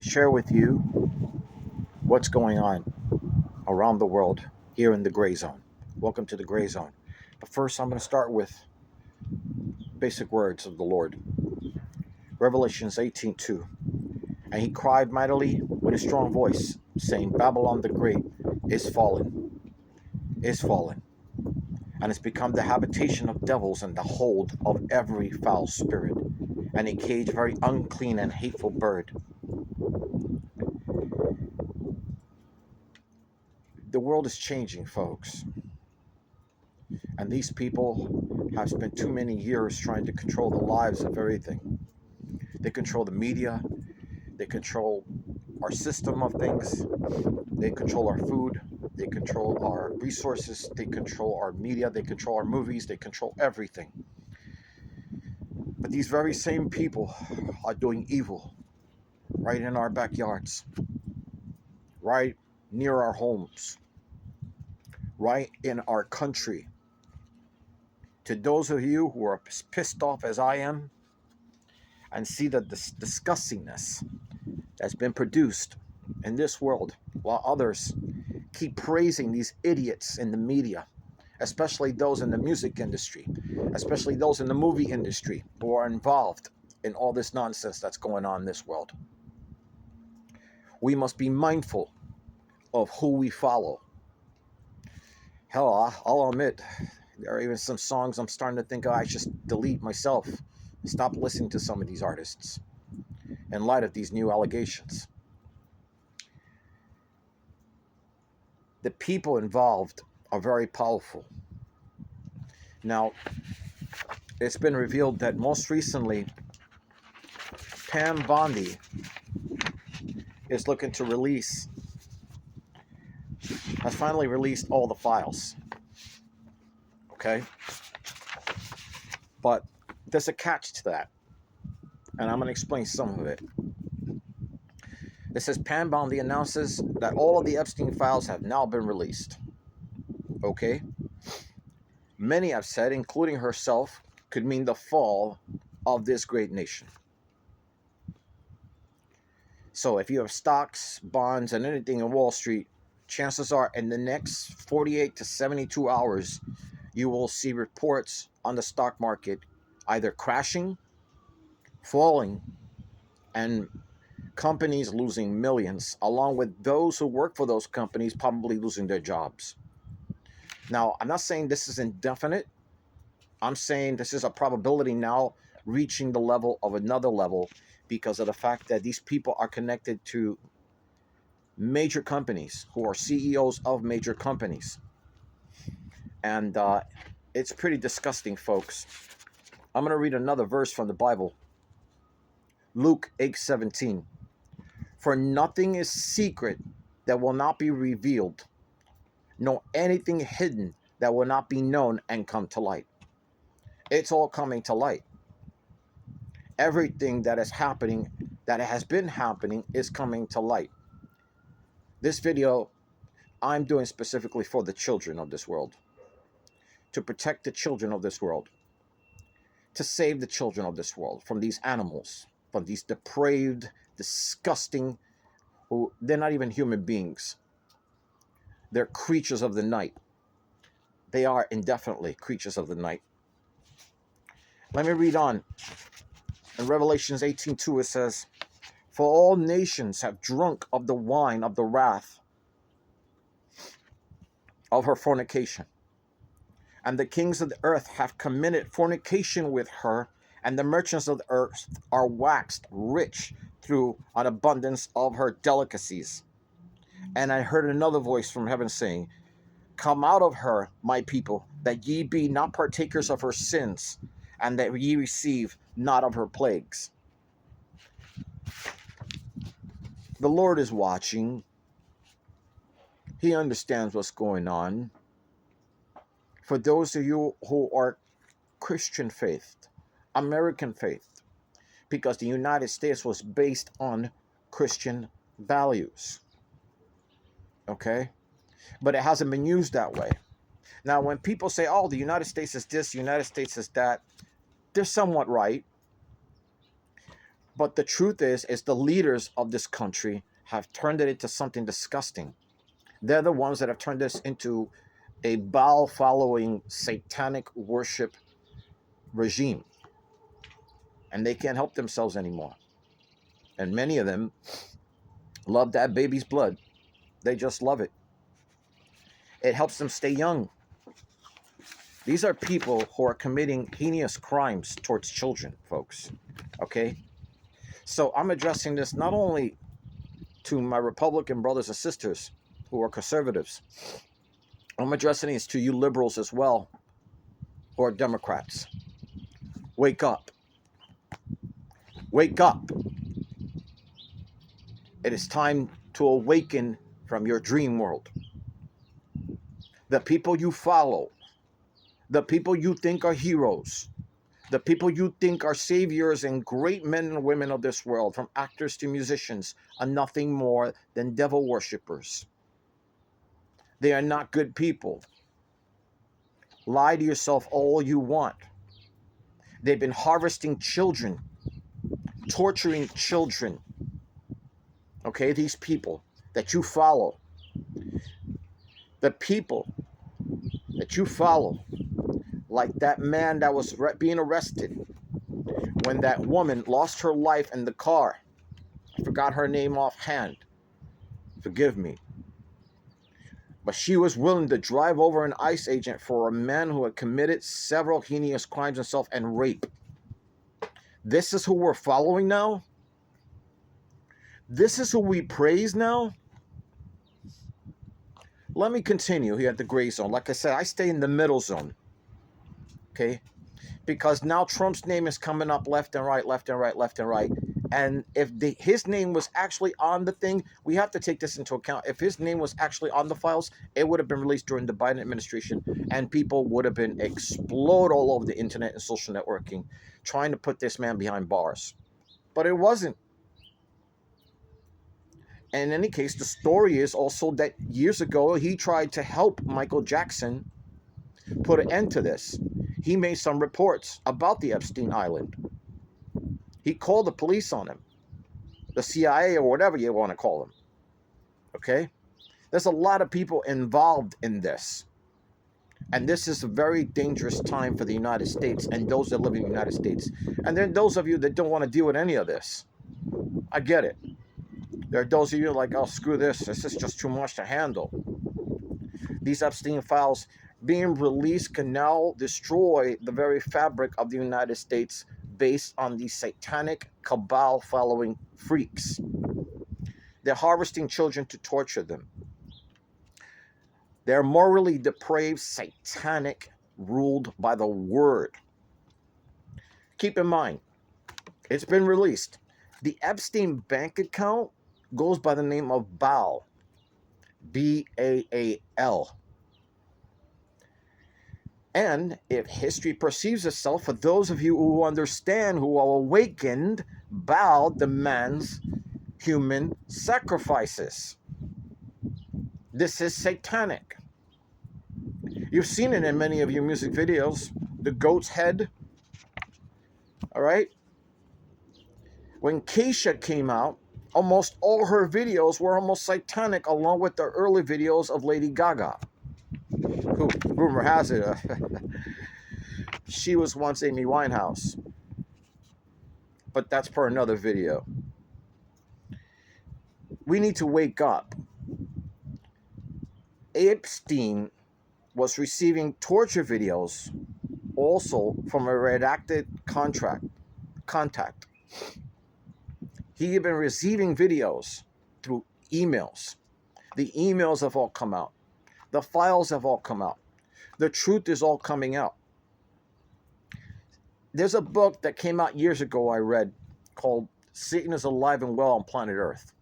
share with you what's going on around the world here in the gray zone. Welcome to the gray zone. But first, I'm going to start with basic words of the Lord. Revelations 18:2. And he cried mightily with a strong voice, saying, Babylon the Great is fallen, is fallen, and has become the habitation of devils and the hold of every foul spirit, and a cage very unclean and hateful bird. The world is changing, folks. And these people have spent too many years trying to control the lives of everything. They control the media, they control our system of things, they control our food, they control our resources, they control our media, they control our movies, they control everything. But these very same people are doing evil right in our backyards, right near our homes, right in our country. To those of you who are pissed off as I am and see the disgustingness that's been produced in this world, while others keep praising these idiots in the media, especially those in the music industry, especially those in the movie industry who are involved in all this nonsense that's going on in this world. We must be mindful of who we follow. Hell, I'll admit, there are even some songs I'm starting to think I should delete myself. Stop listening to some of these artists in light of these new allegations. The people involved are very powerful. Now, it's been revealed that most recently, Pam Bondi is looking to has finally released all the files. Okay? But there's a catch to that. And I'm going to explain some of it. It says Pam Bondi announces that all of the Epstein files have now been released. Okay? Many have said, including herself, could mean the fall of this great nation. So if you have stocks, bonds, and anything in Wall Street, chances are in the next 48 to 72 hours, you will see reports on the stock market either crashing, falling, and companies losing millions, along with those who work for those companies probably losing their jobs. Now, I'm not saying this is indefinite. I'm saying this is a probability now reaching the level of another level because of the fact that these people are connected to major companies who are CEOs of major companies. And it's pretty disgusting, folks. I'm going to read another verse from the Bible. Luke 8:17. For nothing is secret that will not be revealed, nor anything hidden that will not be known and come to light. It's all coming to light. Everything that is happening, that has been happening, is coming to light. This video I'm doing specifically for the children of this world, to protect the children of this world, to save the children of this world from these animals, from these depraved, disgusting, who they're not even human beings. They're creatures of the night. They are indefinitely creatures of the night. Let me read on. In Revelations 18:2 it says, For all nations have drunk of the wine of the wrath of her fornication. And the kings of the earth have committed fornication with her, and the merchants of the earth are waxed rich through an abundance of her delicacies. And I heard another voice from heaven saying, Come out of her, my people, that ye be not partakers of her sins, and that ye receive not of her plagues. The Lord is watching. He understands what's going on. For those of you who are Christian faith, American faith, because the United States was based on Christian values. Okay? But it hasn't been used that way. Now, when people say, oh, the United States is this, the United States is that, they're somewhat right. But the truth is the leaders of this country have turned it into something disgusting. They're the ones that have turned this into a Baal following satanic worship regime. And they can't help themselves anymore. And many of them love that baby's blood. They just love it. It helps them stay young. These are people who are committing heinous crimes towards children, folks. Okay? So I'm addressing this not only to my Republican brothers and sisters who are conservatives. I'm addressing this to you liberals as well, who are Democrats. Wake up. Wake up. It is time to awaken from your dream world. The people you follow, the people you think are heroes, the people you think are saviors and great men and women of this world, from actors to musicians, are nothing more than devil worshippers. They are not good people. Lie to yourself all you want. They've been harvesting children, torturing children. Okay, these people that you follow, the people that you follow, like that man that was being arrested when that woman lost her life in the car. I forgot her name offhand. Forgive me. But she was willing to drive over an ICE agent for a man who had committed several heinous crimes himself and rape. This is who we're following now? This is who we praise now? Let me continue here at the gray zone. Like I said, I stay in the middle zone. Okay? Because now Trump's name is coming up left and right, left and right, left and right. And if his name was actually on the thing, we have to take this into account. If his name was actually on the files, it would have been released during the Biden administration, and people would have been explode all over the internet and social networking, trying to put this man behind bars. But it wasn't. And in any case, the story is also that years ago, he tried to help Michael Jackson put an end to this. He made some reports about the Epstein Island. He called the police on him, the CIA or whatever you want to call them. Okay? There's a lot of people involved in this. And this is a very dangerous time for the United States and those that live in the United States. And then those of you that don't want to deal with any of this. I get it. There are those of you like, oh, screw this. This is just too much to handle. These Epstein files being released can now destroy the very fabric of the United States based on these satanic cabal following freaks. They're harvesting children to torture them. They're morally depraved, satanic, ruled by the word. Keep in mind, it's been released. The Epstein bank account goes by the name of Baal. B-A-A-L. And if history perceives itself, for those of you who understand, who are awakened, Baal demands human sacrifices. This is satanic. You've seen it in many of your music videos. The goat's head. All right? When Keisha came out, almost all her videos were almost satanic, along with the early videos of Lady Gaga, who, rumor has it, she was once Amy Winehouse. But that's for another video. We need to wake up. Epstein was receiving torture videos also from a redacted contact. He had been receiving videos through emails. The emails have all come out. The files have all come out. The truth is all coming out. There's a book that came out years ago I read called Satan is Alive and Well on Planet Earth.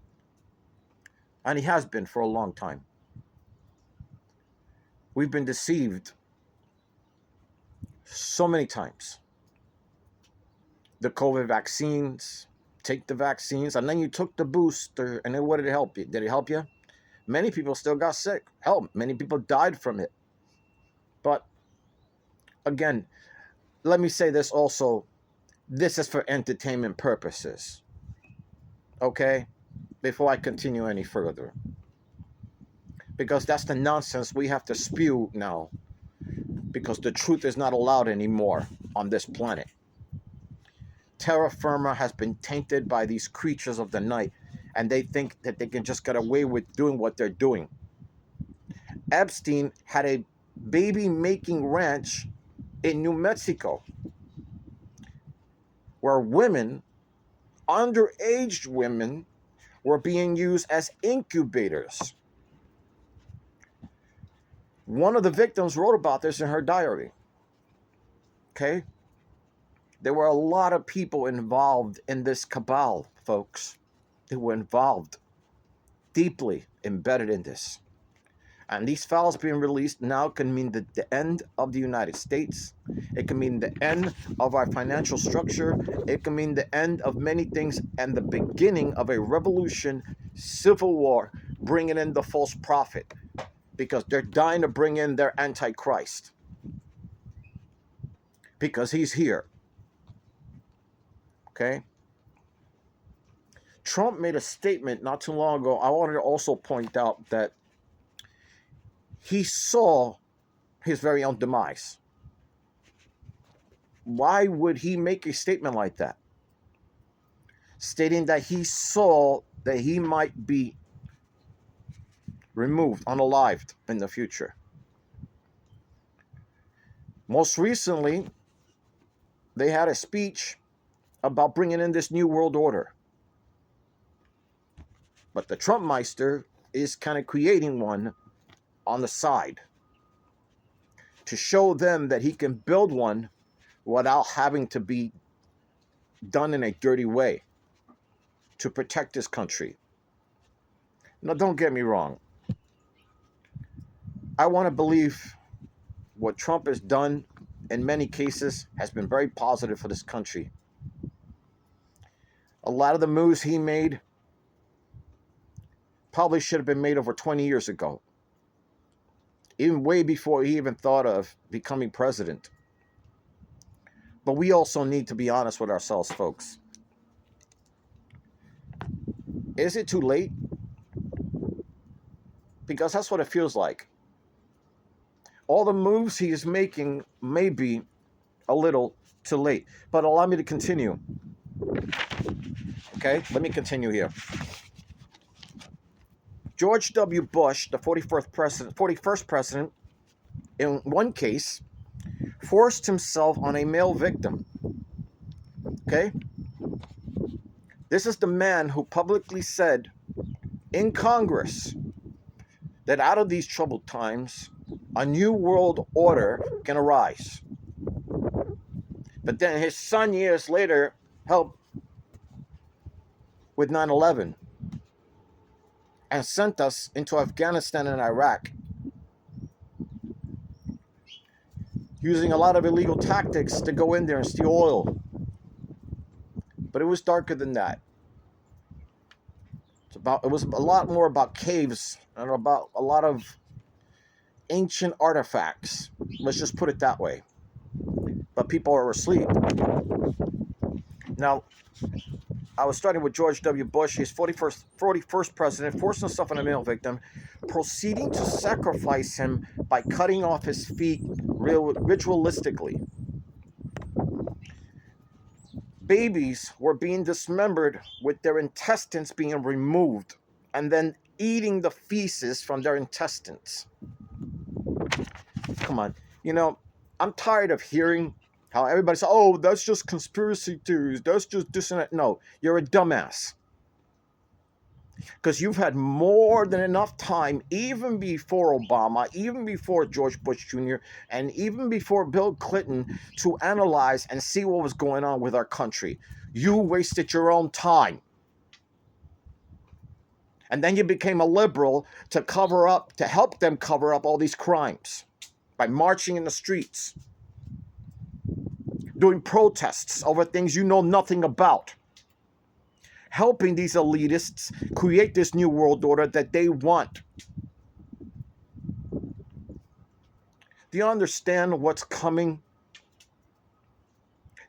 And he has been for a long time. We've been deceived so many times. The COVID vaccines, take the vaccines, and then you took the booster, and then what did it help you? Did it help you? Many people still got sick. Hell, many people died from it. But again, let me say this also. This is for entertainment purposes. okay, before I continue any further. Because that's the nonsense we have to spew now. Because the truth is not allowed anymore on this planet. Terra firma has been tainted by these creatures of the night, and they think that they can just get away with doing what they're doing. Epstein had a baby making ranch in New Mexico where women, underage women, were being used as incubators. One of the victims wrote about this in her diary. Okay? There were a lot of people involved in this cabal, folks. They were involved, deeply embedded in this. And these files being released now can mean the end of the United States. It can mean the end of our financial structure. It can mean the end of many things and the beginning of a revolution, civil war, bringing in the false prophet. Because they're dying to bring in their Antichrist. Because he's here. Okay? Trump made a statement not too long ago. I wanted to also point out that he saw his very own demise. Why would he make a statement like that? Stating that he saw that he might be removed, unalived in the future. Most recently, they had a speech about bringing in this new world order. But the Trumpmeister is kind of creating one on the side to show them that he can build one without having to be done in a dirty way to protect his country. Now, don't get me wrong. I want to believe what Trump has done in many cases has been very positive for this country. A lot of the moves he made probably should have been made over 20 years ago, even way before he even thought of becoming president. But we also need to be honest with ourselves, folks. Is it too late? Because that's what it feels like. All the moves he is making may be a little too late. But allow me to continue. Okay, let me continue here. George W. Bush, the 41st president, in one case, forced himself on a male victim. Okay? This is the man who publicly said in Congress that out of these troubled times, a new world order can arise. But then his son years later helped with 9/11 and sent us into Afghanistan and Iraq using a lot of illegal tactics to go in there and steal oil. But it was darker than that. It was a lot more about caves and about a lot of ancient artifacts. Let's just put it that way. But people are asleep. Now, I was starting with George W. Bush. He's 41st president, forcing himself on a male victim, proceeding to sacrifice him by cutting off his feet ritualistically. Babies were being dismembered with their intestines being removed and then eating the feces from their intestines. Come on. You know, I'm tired of hearing how everybody says, oh, that's just conspiracy theories. That's just this and that. No, you're a dumbass. Because you've had more than enough time, even before Obama, even before George Bush Jr., and even before Bill Clinton, to analyze and see what was going on with our country. You wasted your own time. And then you became a liberal to cover up, to help them cover up all these crimes by marching in the streets, doing protests over things you know nothing about, helping these elitists create this new world order that they want. Do you understand what's coming?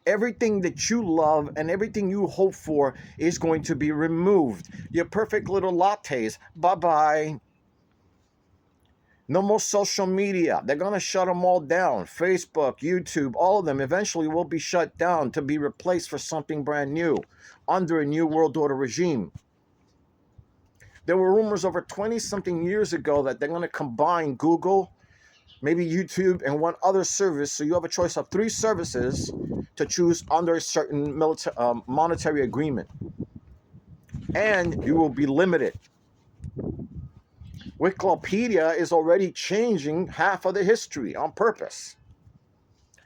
Everything that you love and everything you hope for is going to be removed. Your perfect little lattes, bye-bye. No more social media. They're going to shut them all down. Facebook, YouTube, all of them eventually will be shut down to be replaced for something brand new under a new world order regime. There were rumors over 20-something years ago that they're going to combine Google, maybe YouTube, and one other service. So you have a choice of 3 services to choose under a certain monetary agreement. And you will be limited. Wikipedia is already changing half of the history on purpose.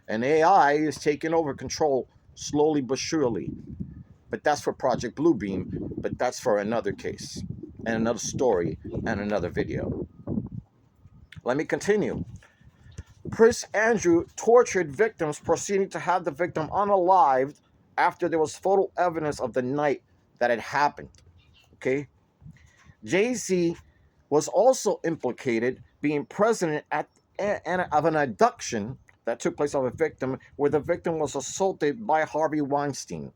And AI is taking over control slowly but surely. But that's for Project Bluebeam. But that's for another case and another story and another video. Let me continue. Prince Andrew tortured victims, proceeding to have the victim unalived after there was photo evidence of the night that it happened. Okay? Jay-Z was also implicated, being president of an abduction that took place of a victim where the victim was assaulted by Harvey Weinstein.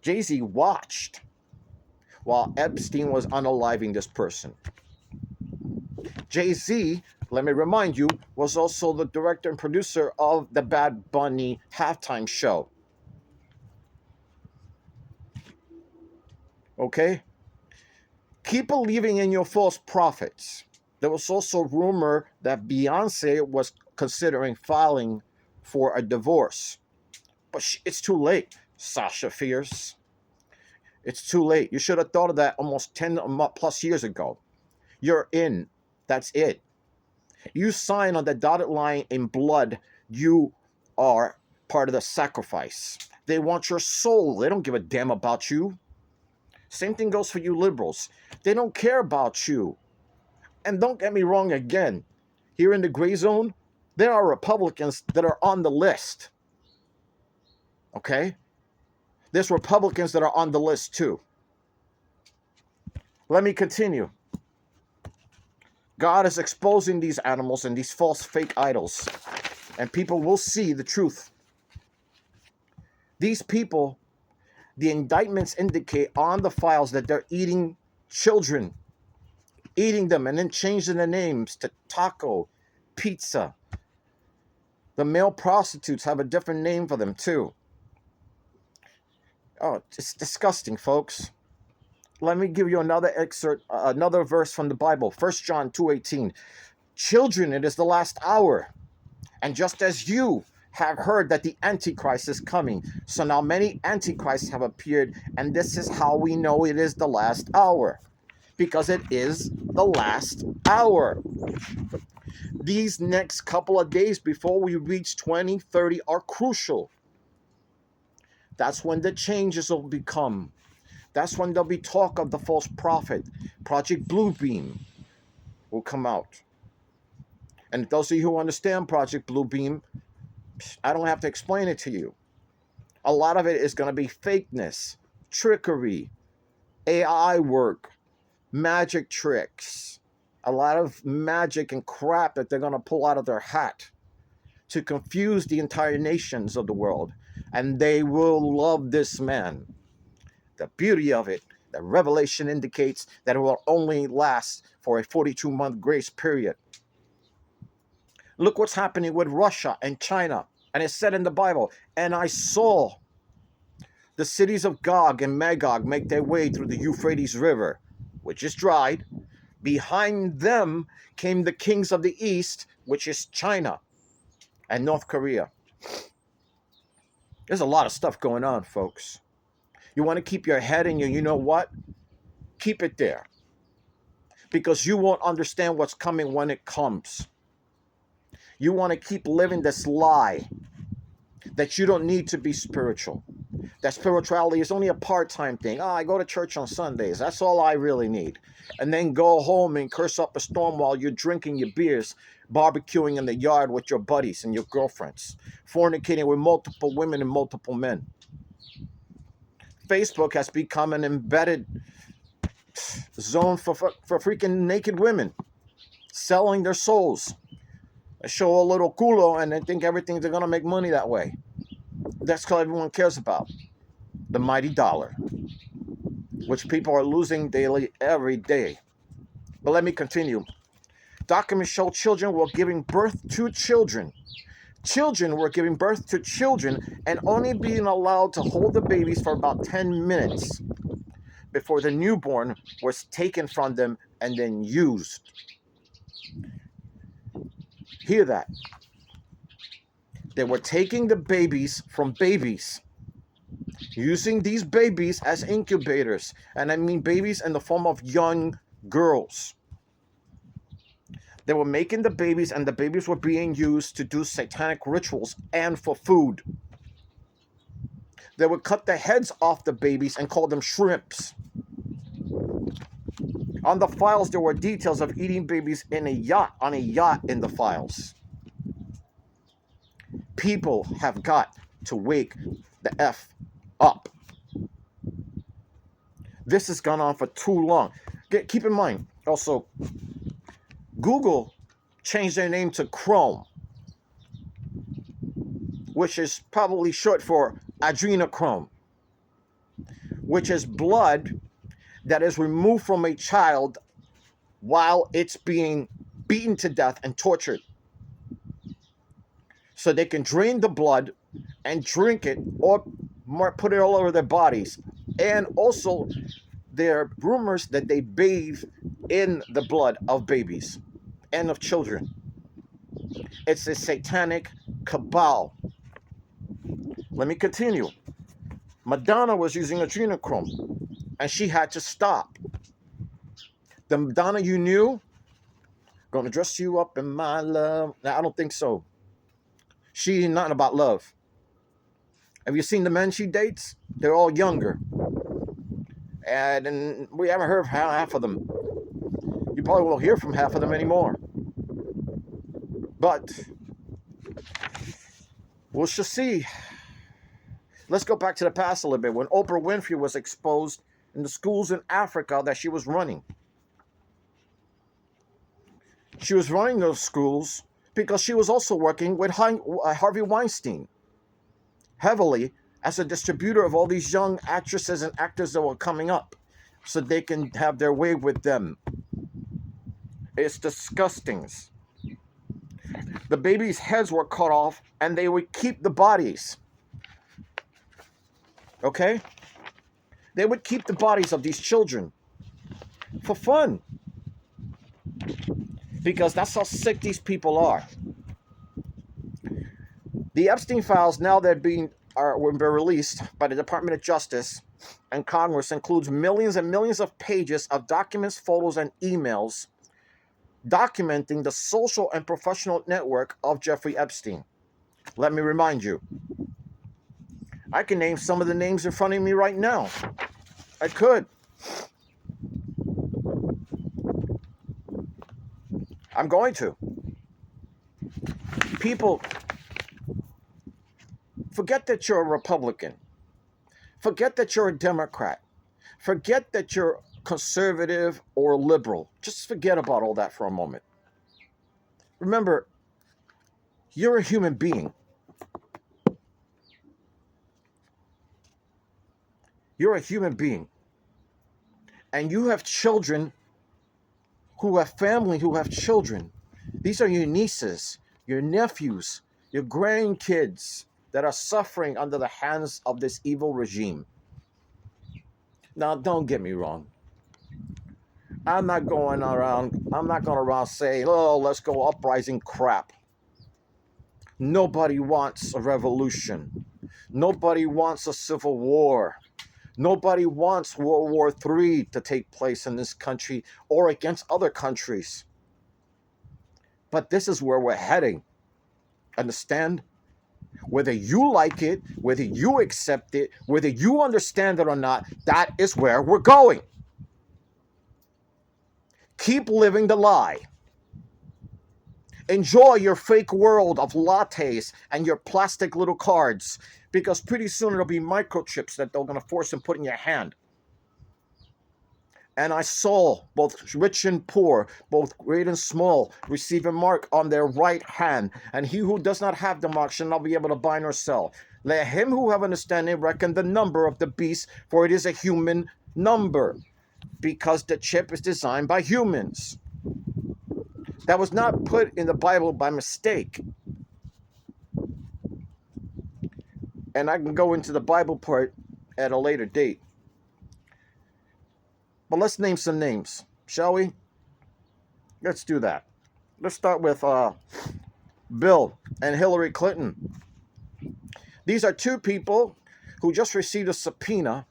Jay-Z watched while Epstein was unaliving this person. Jay-Z, let me remind you, was also the director and producer of the Bad Bunny halftime show. Okay? Keep believing in your false prophets. There was also rumor that Beyonce was considering filing for a divorce. But it's too late, Sasha Fierce. It's too late. You should have thought of that almost 10 plus years ago. You're in. That's it. You sign on the dotted line in blood. You are part of the sacrifice. They want your soul. They don't give a damn about you. Same thing goes for you liberals. They don't care about you. And don't get me wrong again. Here in the gray zone, there are Republicans that are on the list. Okay? There's Republicans that are on the list too. Let me continue. God is exposing these animals and these false fake idols. And people will see the truth. These people, the indictments indicate on the files that they're eating children. Eating them and then changing the names to taco, pizza. The male prostitutes have a different name for them too. Oh, it's disgusting, folks. Let me give you another excerpt, another verse from the Bible. 1 John 2:18. Children, it is the last hour. And just as you have heard that the Antichrist is coming, so now many Antichrists have appeared, and this is how we know it is the last hour. Because it is the last hour. These next couple of days before we reach 2030 are crucial. That's when the changes will become. That's when there'll be talk of the false prophet. Project Bluebeam will come out. And those of you who understand Project Bluebeam, I don't have to explain it to you. A lot of it is going to be fakeness, trickery, AI work, magic tricks, a lot of magic and crap that they're going to pull out of their hat to confuse the entire nations of the world. And they will love this man. The beauty of it, the revelation indicates that it will only last for a 42-month grace period. Look what's happening with Russia and China. And it's said in the Bible, and I saw the cities of Gog and Magog make their way through the Euphrates River, which is dried. Behind them came the kings of the east, which is China and North Korea. There's a lot of stuff going on, folks. You want to keep your head in you know what? Keep it there. Because you won't understand what's coming when it comes. You want to keep living this lie that you don't need to be spiritual. That spirituality is only a part-time thing. I go to church on Sundays. That's all I really need. And then go home and curse up a storm while you're drinking your beers, barbecuing in the yard with your buddies and your girlfriends, fornicating with multiple women and multiple men. Facebook has become an embedded zone for freaking naked women selling their souls. They show a little culo and they think they're going to make money that way. That's all everyone cares about. The mighty dollar, which people are losing daily, every day. But let me continue. Documents show children were giving birth to children. Children were giving birth to children and only being allowed to hold the babies for about 10 minutes before the newborn was taken from them and then used. Hear that? They were taking the babies from babies, using these babies as incubators. And I mean babies in the form of young girls. They were making the babies, and the babies were being used to do satanic rituals and for food. They would cut the heads off the babies and call them shrimps. On the files, there were details of eating babies in a yacht, on a yacht in the files. People have got to wake the F up. This has gone on for too long. Keep in mind, also, Google changed their name to Chrome, which is probably short for adrenochrome, which is blood that is removed from a child while it's being beaten to death and tortured. So they can drain the blood and drink it or put it all over their bodies. And also, there are rumors that they bathe in the blood of babies and of children. It's a satanic cabal. Let me continue. Madonna was using adrenochrome, and she had to stop. The Madonna you knew, gonna dress you up in my love. Now, I don't think so. She ain't nothing about love. Have you seen the men she dates? They're all younger. And we haven't heard from half of them. You probably won't hear from half of them anymore. But we'll just see. Let's go back to the past a little bit. When Oprah Winfrey was exposed in the schools in Africa that she was running. She was running those schools because she was also working with Harvey Weinstein heavily as a distributor of all these young actresses and actors that were coming up so they can have their way with them. It's disgusting. The babies' heads were cut off and they would keep the bodies. Okay? They would keep the bodies of these children for fun. Because that's how sick these people are. The Epstein files, now that were released by the Department of Justice and Congress, includes millions and millions of pages of documents, photos, and emails documenting the social and professional network of Jeffrey Epstein. Let me remind you, I can name some of the names in front of me right now. I could. I'm going to. People, forget that you're a Republican. Forget that you're a Democrat. Forget that you're conservative or liberal. Just forget about all that for a moment. Remember, you're a human being. You're a human being. And you have children who have family, who have children. These are your nieces, your nephews, your grandkids that are suffering under the hands of this evil regime. Now, don't get me wrong. I'm not going around saying, oh, let's go uprising crap. Nobody wants a revolution. Nobody wants a civil war. Nobody wants World War III to take place in this country or against other countries. But this is where we're heading. Understand? Whether you like it, whether you accept it, whether you understand it or not, that is where we're going. Keep living the lie. Enjoy your fake world of lattes and your plastic little cards, because pretty soon it'll be microchips that they're going to force and put in your hand. And I saw both rich and poor, both great and small, receive a mark on their right hand. And he who does not have the mark shall not be able to buy nor sell. Let him who have understanding reckon the number of the beast, for it is a human number, because the chip is designed by humans. That was not put in the Bible by mistake. And I can go into the Bible part at a later date. But let's name some names, shall we? Let's do that. Let's start with Bill and Hillary Clinton. These are two people who just received a subpoena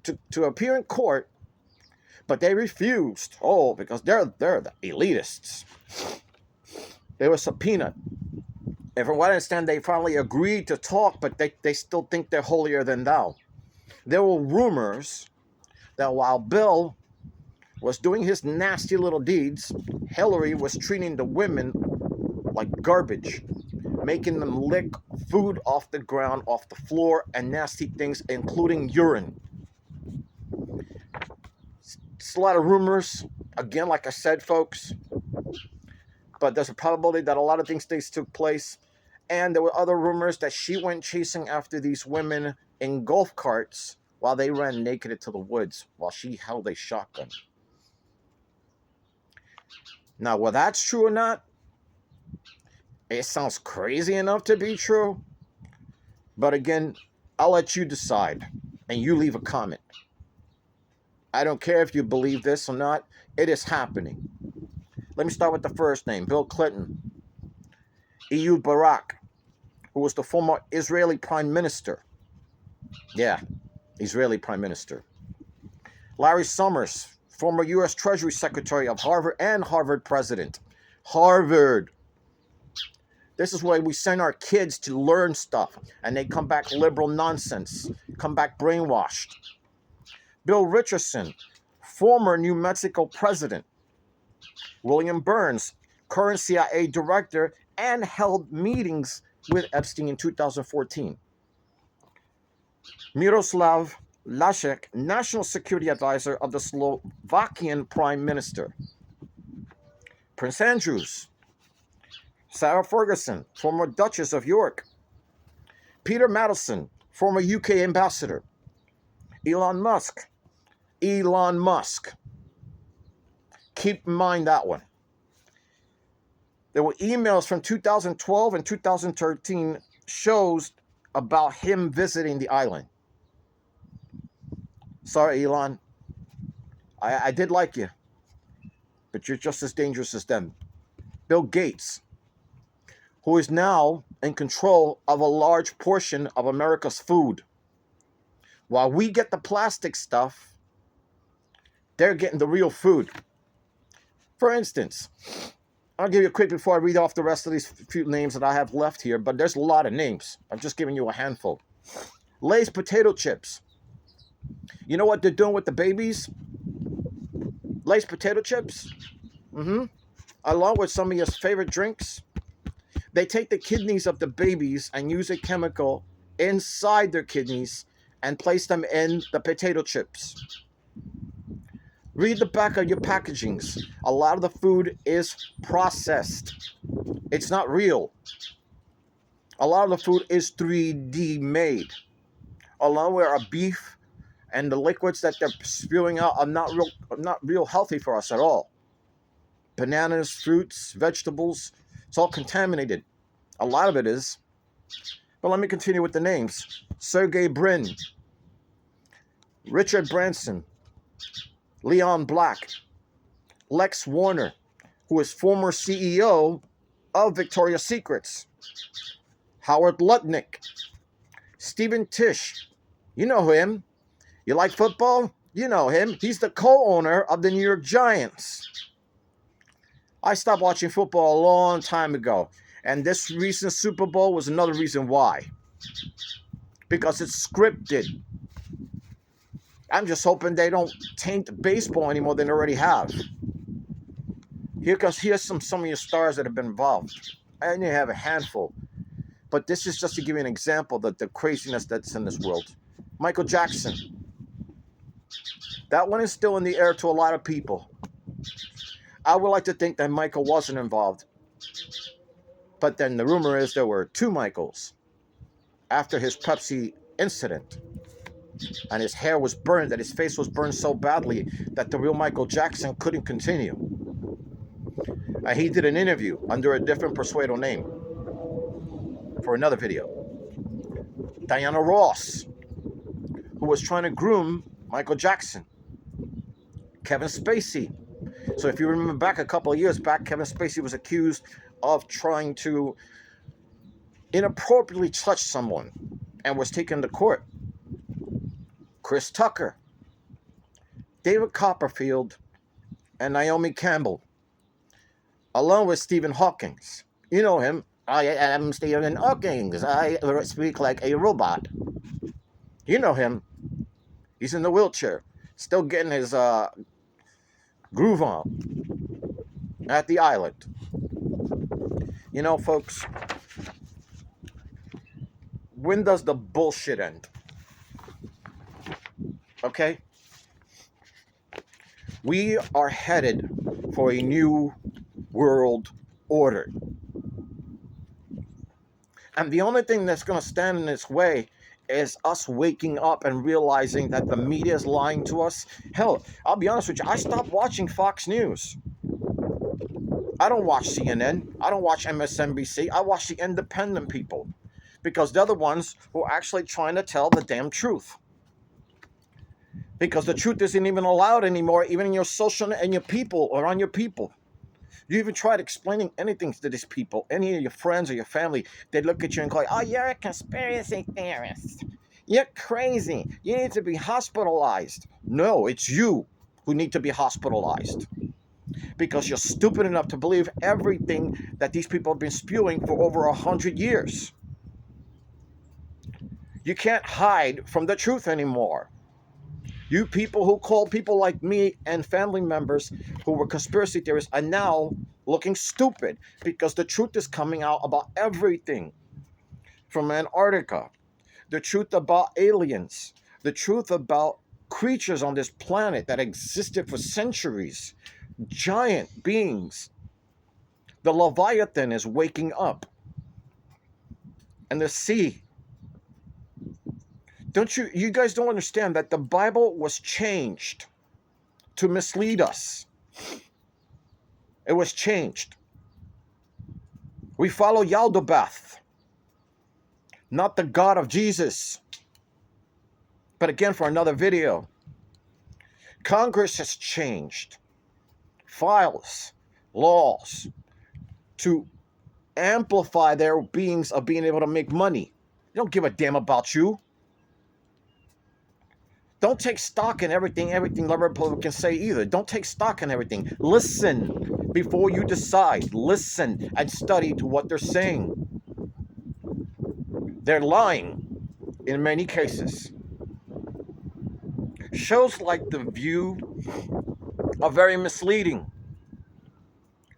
to appear in court, but they refused. Oh, because they're the elitists. They were subpoenaed. And from what I understand, they finally agreed to talk, but they still think they're holier than thou. There were rumors that while Bill was doing his nasty little deeds, Hillary was treating the women like garbage, making them lick food off the ground, off the floor, and nasty things, including urine. It's a lot of rumors. Again, like I said, folks, but there's a probability that a lot of things took place. And there were other rumors that she went chasing after these women in golf carts while they ran naked into the woods while she held a shotgun. Now, whether that's true or not, it sounds crazy enough to be true. But again, I'll let you decide, and you leave a comment. I don't care if you believe this or not. It is happening. Let me start with the first name, Bill Clinton. Ehud Barak, who was the former Israeli Prime Minister. Yeah, Israeli Prime Minister. Larry Summers, former U.S. Treasury Secretary of Harvard and Harvard President. Harvard. This is where we send our kids to learn stuff, and they come back liberal nonsense, come back brainwashed. Bill Richardson, former New Mexico president. William Burns, current CIA director, and held meetings with Epstein in 2014. Miroslav Lajcak, national security advisor of the Slovakian prime minister. Prince Andrews. Sarah Ferguson, former Duchess of York. Peter Mandelson, former UK ambassador. Elon Musk. Keep in mind that one. There were emails from 2012 and 2013 shows about him visiting the island. Sorry, Elon. I did like you, but you're just as dangerous as them. Bill Gates, who is now in control of a large portion of America's food. While we get the plastic stuff, they're getting the real food. For instance, I'll give you a quick before I read off the rest of these few names that I have left here, but there's a lot of names. I'm just giving you a handful. Lay's potato chips. You know what they're doing with the babies? Lay's potato chips. Along with some of your favorite drinks. They take the kidneys of the babies and use a chemical inside their kidneys and place them in the potato chips. Read the back of your packagings. A lot of the food is processed. It's not real. A lot of the food is 3D made. Along with our beef and the liquids that they're spewing out are not real healthy for us at all. Bananas, fruits, vegetables, it's all contaminated. A lot of it is. But let me continue with the names. Sergey Brin, Richard Branson, Leon Black, Lex Warner, who is former CEO of Victoria's Secrets, Howard Lutnick, Stephen Tisch, you know him. You like football? You know him. He's the co-owner of the New York Giants. I stopped watching football a long time ago, and this recent Super Bowl was another reason why. Because it's scripted. I'm just hoping they don't taint baseball any more than they already have. Here's some of your stars that have been involved. I only have a handful. But this is just to give you an example of the craziness that's in this world. Michael Jackson. That one is still in the air to a lot of people. I would like to think that Michael wasn't involved. But then the rumor is there were two Michaels. after his Pepsi incident, and his hair was burned, that his face was burned so badly that the real Michael Jackson couldn't continue. And he did an interview under a different Persuado name for another video. Diana Ross, who was trying to groom Michael Jackson. Kevin Spacey. So if you remember back a couple of years back, Kevin Spacey was accused of trying to inappropriately touch someone and was taken to court. Chris Tucker, David Copperfield, and Naomi Campbell, along with Stephen Hawking. You know him. I am Stephen Hawking. I speak like a robot. You know him. He's in the wheelchair, still getting his groove on at the island. You know, folks, when does the bullshit end? Okay? We are headed for a new world order. And the only thing that's going to stand in its way is us waking up and realizing that the media is lying to us. Hell, I'll be honest with you, I stopped watching Fox News. I don't watch CNN. I don't watch MSNBC. I watch the independent people, because they're the ones who are actually trying to tell the damn truth. Because the truth isn't even allowed anymore, even in your social and your people or on your people. You even tried explaining anything to these people, any of your friends or your family, they'd look at you and go, oh, you're a conspiracy theorist. You're crazy. You need to be hospitalized. No, it's you who need to be hospitalized. Because you're stupid enough to believe everything that these people have been spewing for over 100 years. You can't hide from the truth anymore. You people who call people like me and family members who were conspiracy theorists are now looking stupid, because the truth is coming out about everything. From Antarctica, the truth about aliens, the truth about creatures on this planet that existed for centuries, giant beings. The Leviathan is waking up. And the sea. You guys don't understand that the Bible was changed to mislead us. It was changed. We follow Yaldabaoth, not the God of Jesus. But again, for another video, Congress has changed files, laws to amplify their beings of being able to make money. They don't give a damn about you. Don't take stock in everything the Republicans say either. Don't take stock in everything. Listen before you decide. Listen and study to what they're saying. They're lying in many cases. Shows like The View are very misleading,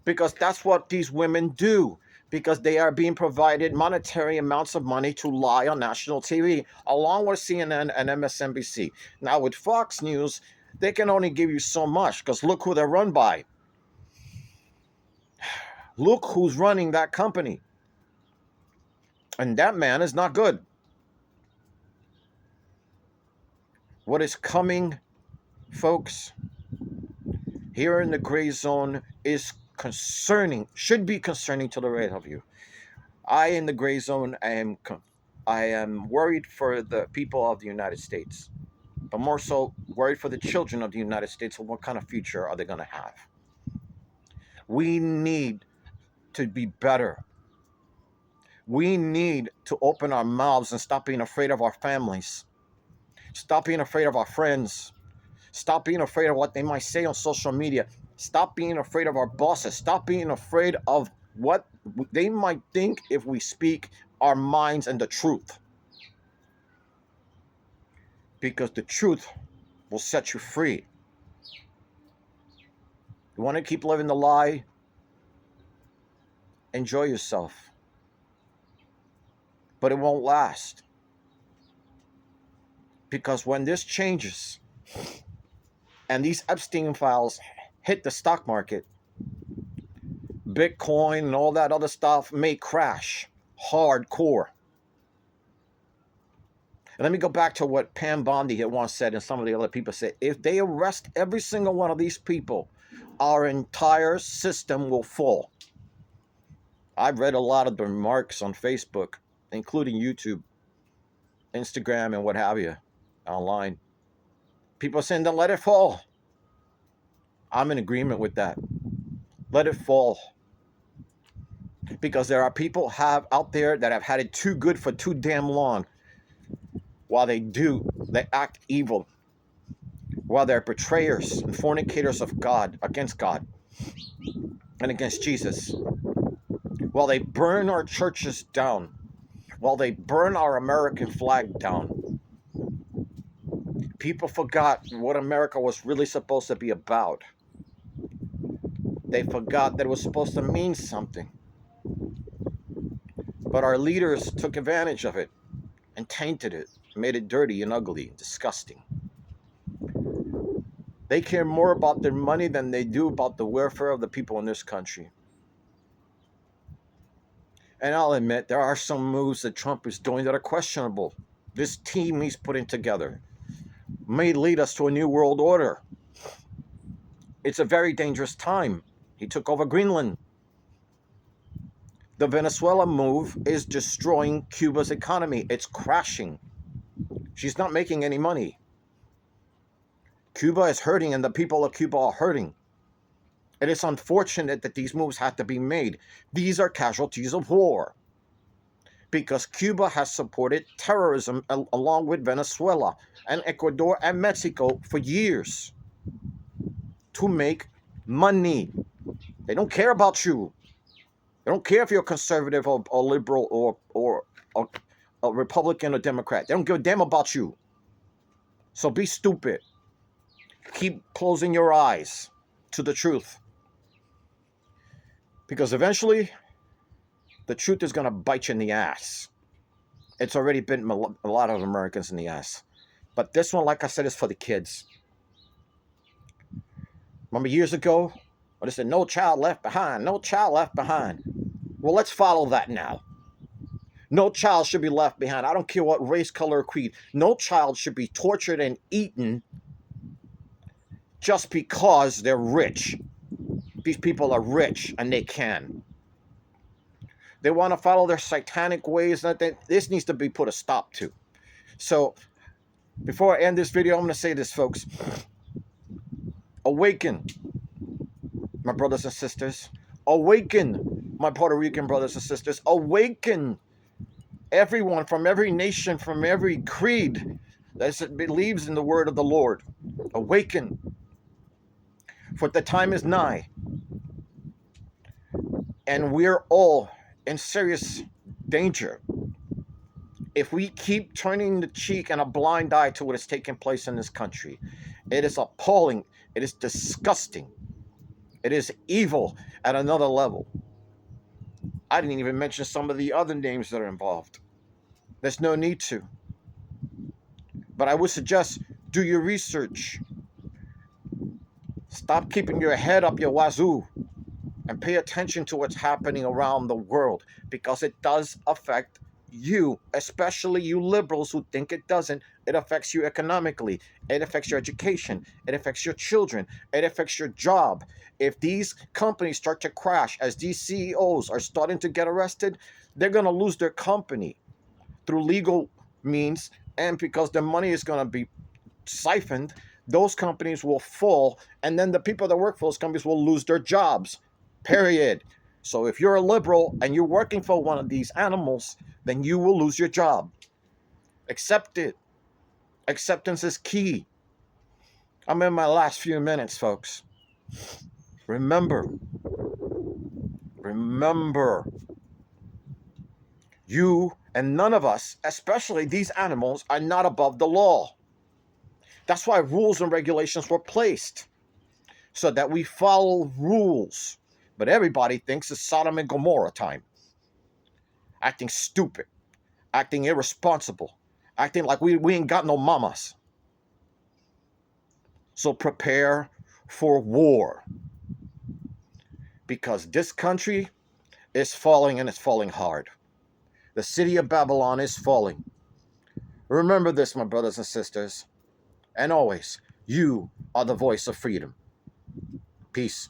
because that's what these women do. Because they are being provided monetary amounts of money to lie on national TV, along with CNN and MSNBC. Now with Fox News, they can only give you so much, because look who they're run by. Look who's running that company. And that man is not good. What is coming, folks, here in the gray zone is concerning, should be concerning to the rest of you. I, in the gray zone, I am worried for the people of the United States, but more so worried for the children of the United States. What kind of future are they going to have? We need to be better. We need to open our mouths and stop being afraid of our families. Stop being afraid of our friends. Stop being afraid of what they might say on social media. Stop being afraid of our bosses. Stop being afraid of what they might think if we speak our minds and the truth. Because the truth will set you free. You want to keep living the lie? Enjoy yourself. But it won't last. Because when this changes and these Epstein files hit the stock market, Bitcoin and all that other stuff may crash hardcore. And let me go back to what Pam Bondi had once said, and some of the other people said, if they arrest every single one of these people, our entire system will fall. I've read a lot of the remarks on Facebook, including YouTube, Instagram, and what have you, online. People are saying, then let it fall. I'm in agreement with that. Let it fall. Because there are people out there that have had it too good for too damn long. While they act evil. While they're betrayers and fornicators of God, against God, and against Jesus. While they burn our churches down. While they burn our American flag down. People forgot what America was really supposed to be about. They forgot that it was supposed to mean something. But our leaders took advantage of it and tainted it, made it dirty and ugly and disgusting. They care more about their money than they do about the welfare of the people in this country. And I'll admit, there are some moves that Trump is doing that are questionable. This team he's putting together may lead us to a new world order. It's a very dangerous time. He took over Greenland. The Venezuela move is destroying Cuba's economy. It's crashing. She's not making any money. Cuba is hurting, and the people of Cuba are hurting. It is unfortunate that these moves had to be made. These are casualties of war. Because Cuba has supported terrorism along with Venezuela and Ecuador and Mexico for years to make money. They don't care about you. They don't care if you're conservative or liberal or a Republican or Democrat. They don't give a damn about you. So be stupid. Keep closing your eyes to the truth. Because eventually, the truth is going to bite you in the ass. It's already bitten a lot of Americans in the ass. But this one, like I said, is for the kids. Remember years ago, when they said, no child left behind, no child left behind. Well, let's follow that now. No child should be left behind. I don't care what race, color, or creed. No child should be tortured and eaten just because they're rich. These people are rich and they can. They want to follow their satanic ways. This needs to be put a stop to. So, before I end this video, I'm going to say this, folks. Awaken, my brothers and sisters. Awaken, my Puerto Rican brothers and sisters. Awaken, everyone from every nation, from every creed that believes in the word of the Lord. Awaken, for the time is nigh. And we're all in serious danger if we keep turning the cheek and a blind eye to what is taking place in this country. It is appalling. It is disgusting. It is evil at another level. I didn't even mention some of the other names that are involved. There's no need to. But I would suggest do your research. Stop keeping your head up your wazoo and pay attention to what's happening around the world, because it does affect you, especially you liberals who think it doesn't. It affects you economically. It affects your education. It affects your children. It affects your job. If these companies start to crash, as these CEOs are starting to get arrested, they're going to lose their company through legal means, and because their money is going to be siphoned, those companies will fall, and then the people that work for those companies will lose their jobs. Period. So if you're a liberal and you're working for one of these animals, then you will lose your job. Accept it. Acceptance is key. I'm in my last few minutes, folks. Remember, you and none of us, especially these animals, are not above the law. That's why rules and regulations were placed, so that we follow rules. But everybody thinks it's Sodom and Gomorrah time. Acting stupid, acting irresponsible, acting like we ain't got no mamas. So prepare for war. Because this country is falling, and it's falling hard. The city of Babylon is falling. Remember this, my brothers and sisters. And always, you are the voice of freedom. Peace.